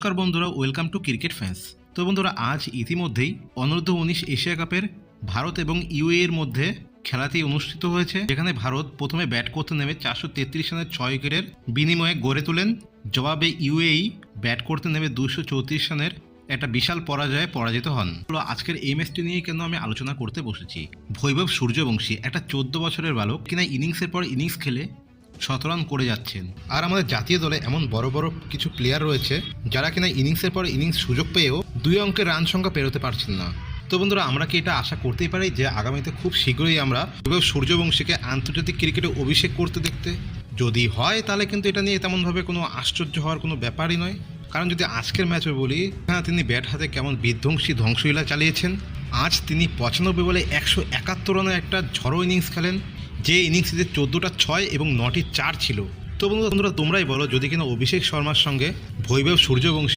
নমস্কার বন্ধুরা, welcome to cricket fans. তো বন্ধুরা, আজ ইতিমধ্যেই অনূর্ধ্ব-19 এশিয়া কাপের ভারত এবং ইউএই এর মধ্যে খেলাটি অনুষ্ঠিত হয়েছে, যেখানে ভারত প্রথমে ব্যাট করতে নেমে 433 রানের 6 উইকেটের বিনিময়ে গড়ে তোলেন। জবাবে ইউএই ব্যাট করতে নেমে 234 রানের একটা বিশাল পরাজয়ে পরাজিত হন। আজকের এই ম্যাচটি নিয়ে কেন আমি আলোচনা করতে বসেছি। বৈভব সূর্যবংশী একটা 14 বছরের বালক কিনা ইনিংসের পর ইনিংস খেলে শতরান করে যাচ্ছেন। আর আমাদের জাতীয় দলে এমন বড় বড় কিছু প্লেয়ার রয়েছে যারা কিনা ইনিংসের পর ইনিংস সুযোগ পেয়েও 2 অঙ্কের রান সংখ্যা পেরোতে পারছেন না। তো বন্ধুরা, আমরা কি এটা আশা করতেই পারি যে আগামীতে খুব শীঘ্রই আমরা বৈভব সূর্যবংশীকে আন্তর্জাতিক ক্রিকেটে অভিষেক করতে দেখতে? যদি হয় তাহলে কিন্তু এটা নিয়ে তেমনভাবে কোনো আশ্চর্য হওয়ার কোনো ব্যাপারই নয়। কারণ যদি আজকের ম্যাচে বলি, হ্যাঁ, তিনি ব্যাট হাতে কেমন বিধ্বংসী ধ্বংসলীলা চালিয়েছেন। আজ তিনি 95 বলে 171 রানের একটা ঝড়ো ইনিংস খেলেন, যে ইনিংসে 14টা 6 এবং 9টি 4 ছিল। তো বন্ধুরা, তোমরাই বলো, যদি কিনা অভিষেক শর্মার সঙ্গে বৈভব সূর্যবংশী